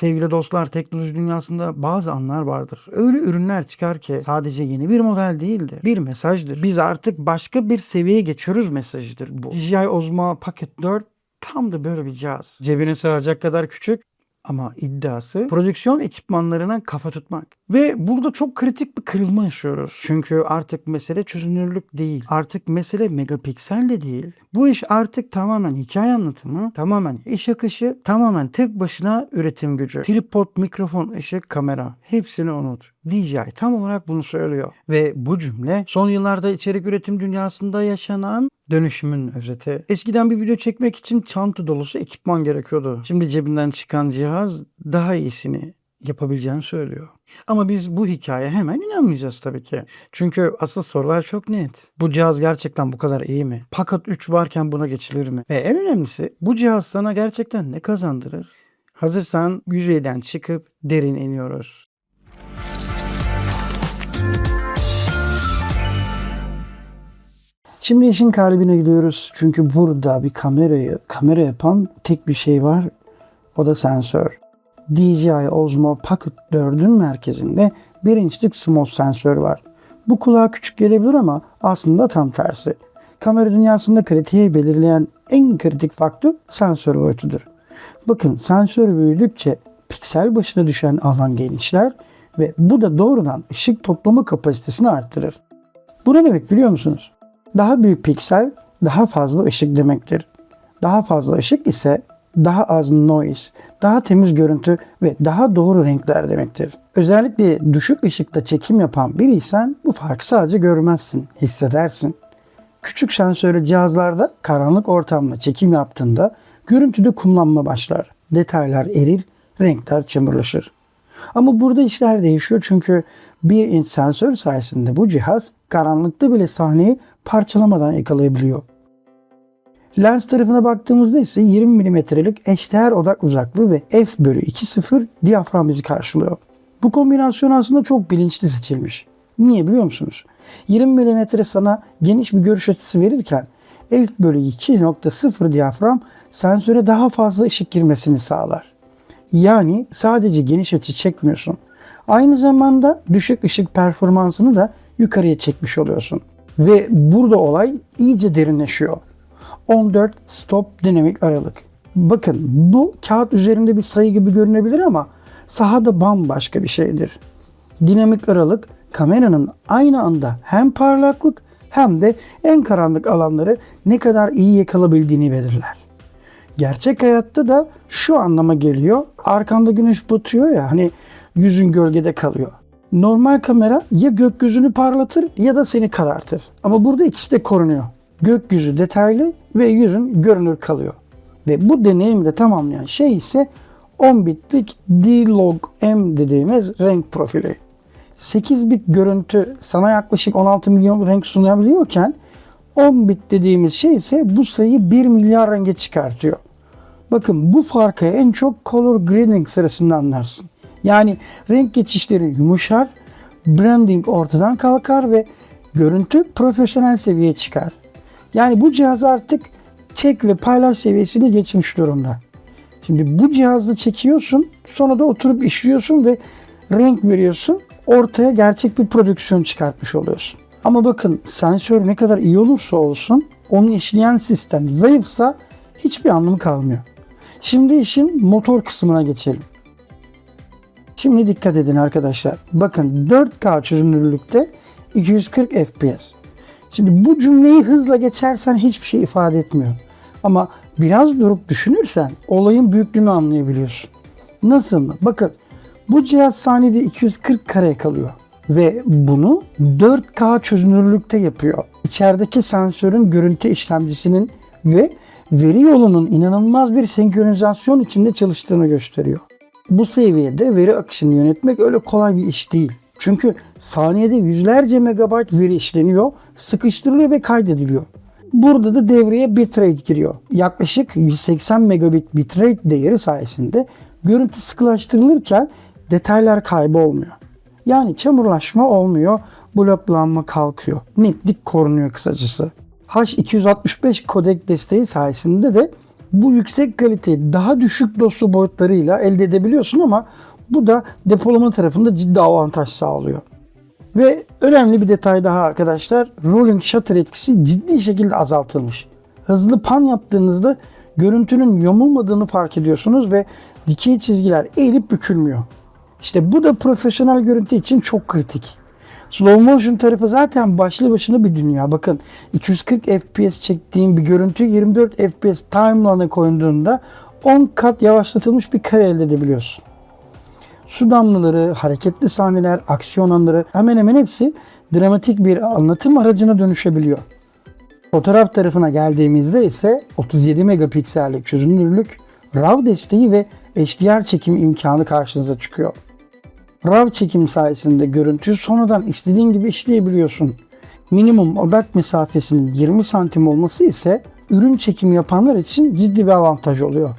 Sevgili dostlar, teknoloji dünyasında bazı anlar vardır. Öyle ürünler çıkar ki sadece yeni bir model değildir. Bir mesajdır. Biz artık başka bir seviyeye geçiyoruz mesajıdır bu. DJI Osmo Pocket 4 tam da böyle bir cihaz. Cebine sığacak kadar küçük ama iddiası prodüksiyon ekipmanlarına kafa tutmak. Ve burada çok kritik bir kırılma yaşıyoruz. Çünkü artık mesele çözünürlük değil. Artık mesele megapiksel de değil. Bu iş artık tamamen hikaye anlatımı, tamamen iş akışı, tamamen tek başına üretim gücü. Tripod, mikrofon, ışık, kamera. Hepsini unut. DJI tam olarak bunu söylüyor. Ve bu cümle son yıllarda içerik üretim dünyasında yaşanan dönüşümün özeti. Eskiden bir video çekmek için çanta dolusu ekipman gerekiyordu. Şimdi cebinden çıkan cihaz daha iyisini yapabileceğini söylüyor. Ama biz bu hikayeye hemen inanmayacağız tabii ki. Çünkü asıl sorular çok net. Bu cihaz gerçekten bu kadar iyi mi? Pocket 3 varken buna geçilir mi? Ve en önemlisi, bu cihaz sana gerçekten ne kazandırır? Hazırsan yüzeyden çıkıp derin iniyoruz. Şimdi işin kalbine gidiyoruz. Çünkü burada bir kamera yapan tek bir şey var. O da sensör. DJI Osmo Pocket 4'ün merkezinde 1 inçlik CMOS sensör var. Bu kulağa küçük gelebilir ama aslında tam tersi. Kamera dünyasında kaliteyi belirleyen en kritik faktör sensör boyutudur. Bakın, sensör büyüdükçe piksel başına düşen alan genişler ve bu da doğrudan ışık toplama kapasitesini arttırır. Bu ne demek biliyor musunuz? Daha büyük piksel daha fazla ışık demektir. Daha fazla ışık ise daha az noise, daha temiz görüntü ve daha doğru renkler demektir. Özellikle düşük ışıkta çekim yapan biriysen bu farkı sadece görmezsin, hissedersin. Küçük sensörlü cihazlarda karanlık ortamda çekim yaptığında görüntüde kumlanma başlar. Detaylar erir, renkler çamurlaşır. Ama burada işler değişiyor çünkü 1 inç sensör sayesinde bu cihaz karanlıkta bile sahneyi parçalamadan yakalayabiliyor. Lens tarafına baktığımızda ise 20 mm'lik eşdeğer odak uzaklığı ve f/2.0 diyafram izi karşılıyor. Bu kombinasyon aslında çok bilinçli seçilmiş. Niye biliyor musunuz? 20 mm sana geniş bir görüş açısı verirken f/2.0 diyafram sensöre daha fazla ışık girmesini sağlar. Yani sadece geniş açı çekmiyorsun. Aynı zamanda düşük ışık performansını da yukarıya çekmiş oluyorsun. Ve burada olay iyice derinleşiyor. 14 stop dinamik aralık. Bakın, bu kağıt üzerinde bir sayı gibi görünebilir ama sahada bambaşka bir şeydir. Dinamik aralık kameranın aynı anda hem parlaklık hem de en karanlık alanları ne kadar iyi yakalayabildiğini belirler. Gerçek hayatta da şu anlama geliyor. Arkanda güneş batıyor ya, hani yüzün gölgede kalıyor. Normal kamera ya gökyüzünü parlatır ya da seni karartır. Ama burada ikisi de korunuyor. Gökyüzü detaylı ve yüzün görünür kalıyor. Ve bu deneyimi de tamamlayan şey ise 10 bitlik D-Log-M dediğimiz renk profili. 8 bit görüntü sana yaklaşık 16 milyon renk sunabiliyorken 10 bit dediğimiz şey ise bu sayıyı 1 milyar renge çıkartıyor. Bakın, bu farkı en çok color grading sırasında anlarsın. Yani renk geçişleri yumuşar, branding ortadan kalkar ve görüntü profesyonel seviyeye çıkar. Yani bu cihaz artık çek ve paylaş seviyesini geçmiş durumda. Şimdi bu cihazla çekiyorsun, sonra da oturup işliyorsun ve renk veriyorsun. Ortaya gerçek bir prodüksiyon çıkartmış oluyorsun. Ama bakın, sensör ne kadar iyi olursa olsun, onu işleyen sistem zayıfsa hiçbir anlamı kalmıyor. Şimdi işin motor kısmına geçelim. Şimdi dikkat edin arkadaşlar. Bakın, 4K çözünürlükte 240 FPS. Şimdi bu cümleyi hızla geçersen hiçbir şey ifade etmiyor. Ama biraz durup düşünürsen olayın büyüklüğünü anlayabiliyorsun. Nasıl mı? Bakın, bu cihaz saniyede 240 kare kalıyor. Ve bunu 4K çözünürlükte yapıyor. İçerideki sensörün görüntü işlemcisinin ve veri yolunun inanılmaz bir senkronizasyon içinde çalıştığını gösteriyor. Bu seviyede veri akışını yönetmek öyle kolay bir iş değil. Çünkü saniyede yüzlerce megabayt veri işleniyor, sıkıştırılıyor ve kaydediliyor. Burada da devreye bitrate giriyor. Yaklaşık 180 megabit bitrate değeri sayesinde görüntü sıkılaştırılırken detaylar kaybolmuyor. Yani çamurlaşma olmuyor, bloklanma kalkıyor. Netlik korunuyor kısacası. H265 kodek desteği sayesinde de Bu yüksek kaliteyi daha düşük doslu boyutlarıyla elde edebiliyorsun ama bu da depolama tarafında ciddi avantaj sağlıyor. Ve önemli bir detay daha arkadaşlar, rolling shutter etkisi ciddi şekilde azaltılmış. Hızlı pan yaptığınızda görüntünün yamulmadığını fark ediyorsunuz ve dikey çizgiler eğilip bükülmüyor. İşte bu da profesyonel görüntü için çok kritik. Slow motion tarafı zaten başlı başına bir dünya. Bakın 240 FPS çektiğim bir görüntü 24 FPS timeline'a koyduğunda 10 kat yavaşlatılmış bir kare elde edebiliyorsun. Su damlaları, hareketli sahneler, aksiyon anları hemen hemen hepsi dramatik bir anlatım aracına dönüşebiliyor. Fotoğraf tarafına geldiğimizde ise 37 megapiksellik çözünürlük, RAW desteği ve HDR çekim imkanı karşınıza çıkıyor. RAW çekim sayesinde görüntüyü sonradan istediğin gibi işleyebiliyorsun. Minimum odak mesafesinin 20 santim olması ise ürün çekimi yapanlar için ciddi bir avantaj oluyor.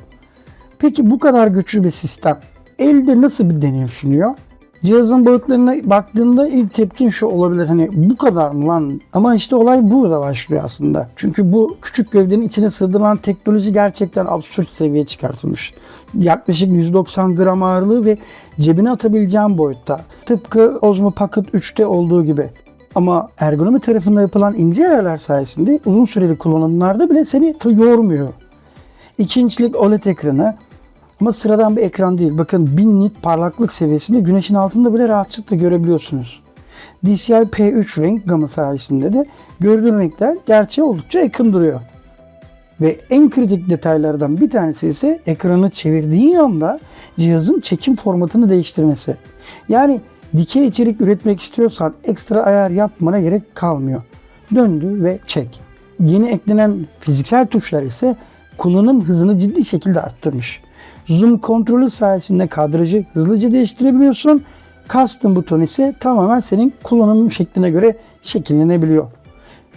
Peki bu kadar güçlü bir sistem elde nasıl bir deneyim sunuyor? Cihazın boyutlarına baktığında ilk tepkin şu olabilir, hani bu kadar mı lan? Ama işte olay burada başlıyor aslında. Çünkü bu küçük gövdenin içine sığdırılan teknoloji gerçekten absürt seviyeye çıkartılmış. Yaklaşık 190 gram ağırlığı ve cebine atabileceğin boyutta. Tıpkı Osmo Pocket 3'te olduğu gibi. Ama ergonomi tarafında yapılan ince ayarlar sayesinde uzun süreli kullanımlarda bile seni yormuyor. 2 inçlik OLED ekranı, ama sıradan bir ekran değil. Bakın 1000 nit parlaklık seviyesinde güneşin altında bile rahatlıkla görebiliyorsunuz. DCI-P3 renk gamı sayesinde de gördüğün renkler gerçeğe oldukça yakın duruyor. Ve en kritik detaylardan bir tanesi ise ekranı çevirdiğin anda cihazın çekim formatını değiştirmesi. Yani dikey içerik üretmek istiyorsan ekstra ayar yapmana gerek kalmıyor. Döndür ve çek. Yeni eklenen fiziksel tuşlar ise kullanım hızını ciddi şekilde arttırmış. Zoom kontrolü sayesinde kadrajı hızlıca değiştirebiliyorsun. Custom buton ise tamamen senin kullanım şekline göre şekillenebiliyor.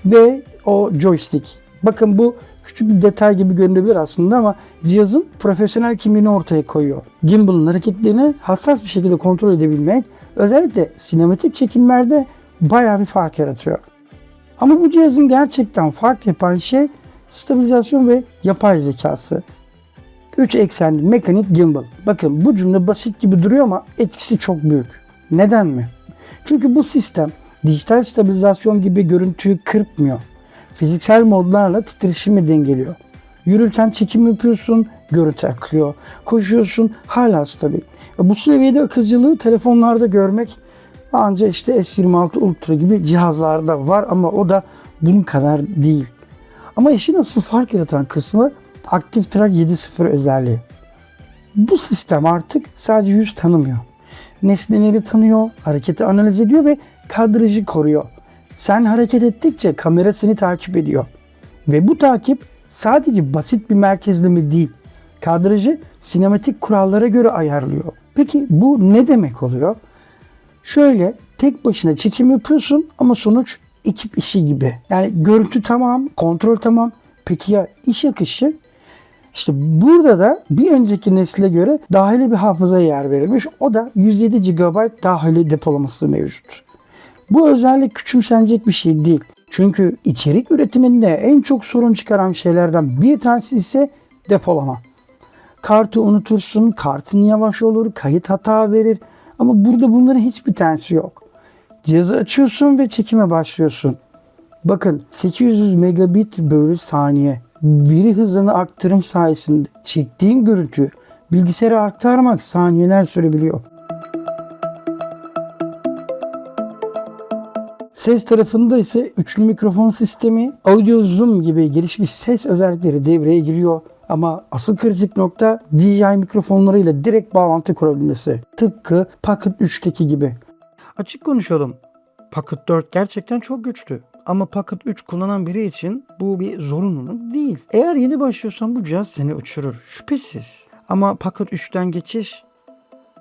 Ve o joystick. Bakın bu küçük bir detay gibi görünebilir aslında ama cihazın profesyonel kimliğini ortaya koyuyor. Gimbal'ın hareketlerini hassas bir şekilde kontrol edebilmek özellikle sinematik çekimlerde bayağı bir fark yaratıyor. Ama bu cihazın gerçekten fark yapan şey stabilizasyon ve yapay zekası. 3 eksenli mekanik gimbal. Bakın bu cümle basit gibi duruyor ama etkisi çok büyük. Neden mi? Çünkü bu sistem dijital stabilizasyon gibi görüntüyü kırpmıyor. Fiziksel modlarla titreşimi dengeliyor. Yürürken çekim yapıyorsun, görüntü akıyor. Koşuyorsun, hala stabil. Bu seviyede akıcılığı telefonlarda görmek ancak işte S26 Ultra gibi cihazlarda var ama o da bunun kadar değil. Ama işin asıl fark yaratan kısmı Active Track 7.0 özelliği. Bu sistem artık sadece yüz tanımıyor. Nesneleri tanıyor, hareketi analiz ediyor ve kadrajı koruyor. Sen hareket ettikçe kamera seni takip ediyor. Ve bu takip sadece basit bir merkezleme değil. Kadrajı sinematik kurallara göre ayarlıyor. Peki bu ne demek oluyor? Şöyle tek başına çekim yapıyorsun ama sonuç ekip işi gibi. Yani görüntü tamam, kontrol tamam. Peki ya iş akışı? İşte burada da bir önceki nesle göre dahili bir hafızaya yer verilmiş. O da 107 GB dahili depolaması mevcut. Bu özellik küçümsenecek bir şey değil. Çünkü içerik üretiminde en çok sorun çıkaran şeylerden bir tanesi ise depolama. Kartı unutursun, kartın yavaş olur, kayıt hata verir. Ama burada bunların hiçbir tanesi yok. Cihazı açıyorsun ve çekime başlıyorsun. Bakın 800 megabit bölü saniye. Veri hızını aktarım sayesinde çektiğin görüntüyü bilgisayara aktarmak saniyeler sürebiliyor. Ses tarafında ise üçlü mikrofon sistemi, audio zoom gibi gelişmiş ses özellikleri devreye giriyor. Ama asıl kritik nokta DJI mikrofonlarıyla direkt bağlantı kurabilmesi. Tıpkı Pocket 3'teki gibi. Açık konuşalım. Pocket 4 gerçekten çok güçlü. Ama Pocket 3 kullanan biri için bu bir zorunluluk değil. Eğer yeni başlıyorsan bu cihaz seni uçurur. Şüphesiz. Ama Pocket 3'ten geçiş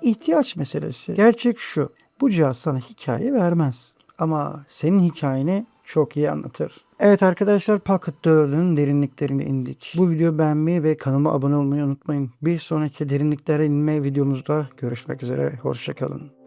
ihtiyaç meselesi. Gerçek şu. Bu cihaz sana hikaye vermez. Ama senin hikayeni çok iyi anlatır. Evet arkadaşlar, Pocket 4'ün derinliklerine indik. Bu videoyu beğenmeyi ve kanalıma abone olmayı unutmayın. Bir sonraki derinliklere inme videomuzda görüşmek üzere. Hoşça kalın.